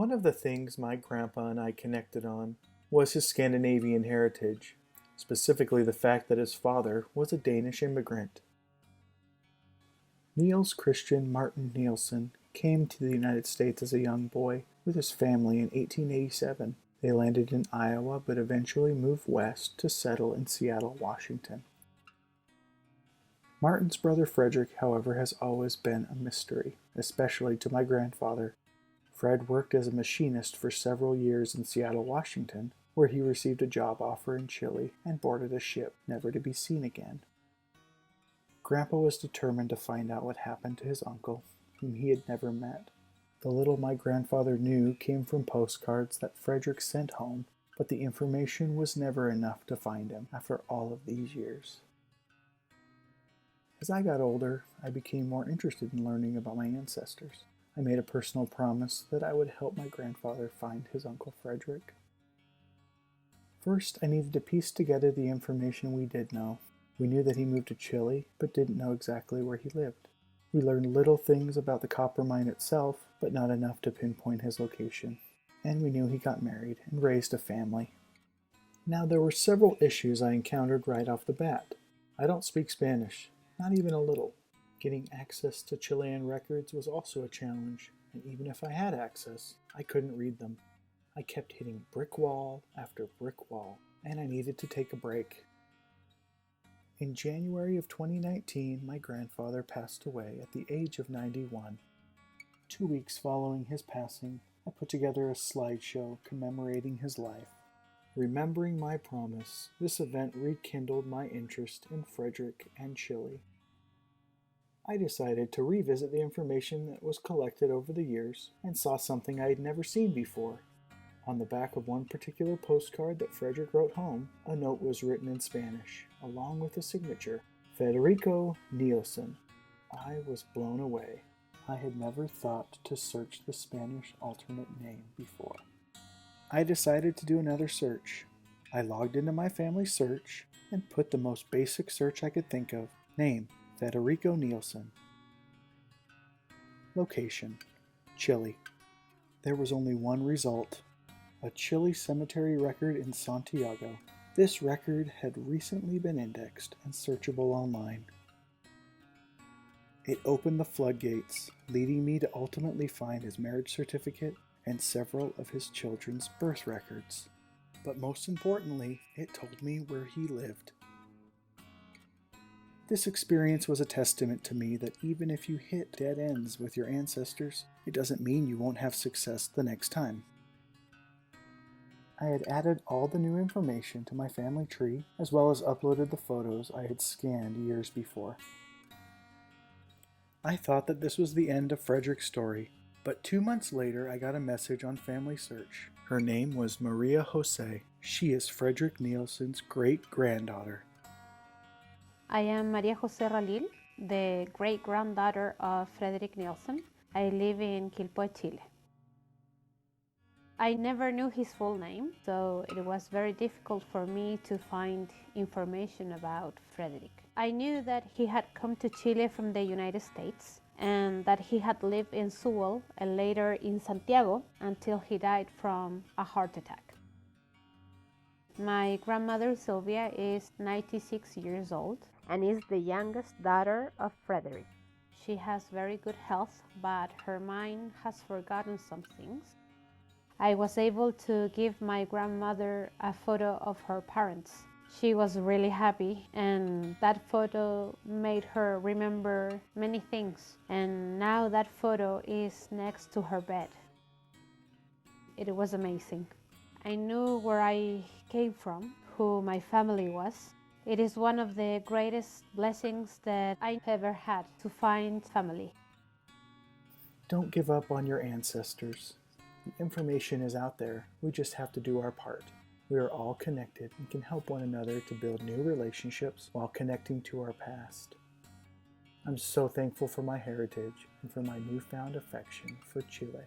One of the things my grandpa and I connected on was his Scandinavian heritage, specifically the fact that his father was a Danish immigrant. Niels Christian Martin Nielsen came to the United States as a young boy with his family in 1887. They landed in Iowa but eventually moved west to settle in Seattle, Washington. Martin's brother Frederick, however, has always been a mystery, especially to my grandfather. Fred worked as a machinist for several years in Seattle, Washington, where he received a job offer in Chile and boarded a ship never to be seen again. Grandpa was determined to find out what happened to his uncle, whom he had never met. The little my grandfather knew came from postcards that Frederick sent home, but the information was never enough to find him after all of these years. As I got older, I became more interested in learning about my ancestors. I made a personal promise that I would help my grandfather find his Uncle Frederick. First, I needed to piece together the information we did know. We knew that he moved to Chile, but didn't know exactly where he lived. We learned little things about the copper mine itself, but not enough to pinpoint his location. And we knew he got married and raised a family. Now, there were several issues I encountered right off the bat. I don't speak Spanish, not even a little. Getting access to Chilean records was also a challenge, and even if I had access, I couldn't read them. I kept hitting brick wall after brick wall, and I needed to take a break. In January of 2019, my grandfather passed away at the age of 91. 2 weeks following his passing, I put together a slideshow commemorating his life. Remembering my promise, this event rekindled my interest in Frederick and Chile. I decided to revisit the information that was collected over the years and saw something I had never seen before. On the back of one particular postcard that Frederick wrote home, a note was written in Spanish, along with a signature, Federico Nielsen. I was blown away. I had never thought to search the Spanish alternate name before. I decided to do another search. I logged into my family search and put the most basic search I could think of, name, Federico Nielsen. Location, Chile. There was only one result, a Chile cemetery record in Santiago. This record had recently been indexed and searchable online. It opened the floodgates, leading me to ultimately find his marriage certificate and several of his children's birth records. But most importantly, it told me where he lived. This experience was a testament to me that even if you hit dead ends with your ancestors, it doesn't mean you won't have success the next time. I had added all the new information to my family tree, as well as uploaded the photos I had scanned years before. I thought that this was the end of Frederick's story, but 2 months later I got a message on Family Search. Her name was Maria Jose. She is Frederick Nielsen's great-granddaughter. I am Maria Jose Ralil, the great-granddaughter of Frederick Nielsen. I live in Quilpué, Chile. I never knew his full name, so it was very difficult for me to find information about Frederick. I knew that he had come to Chile from the United States and that he had lived in Sewell and later in Santiago until he died from a heart attack. My grandmother Sylvia is 96 years old and is the youngest daughter of Frederick. She has very good health, but her mind has forgotten some things. I was able to give my grandmother a photo of her parents. She was really happy, and that photo made her remember many things. And now that photo is next to her bed. It was amazing. I knew where I came from, who my family was. It is one of the greatest blessings that I ever had, to find family. Don't give up on your ancestors. The information is out there. We just have to do our part. We are all connected and can help one another to build new relationships while connecting to our past. I'm so thankful for my heritage and for my newfound affection for Chile.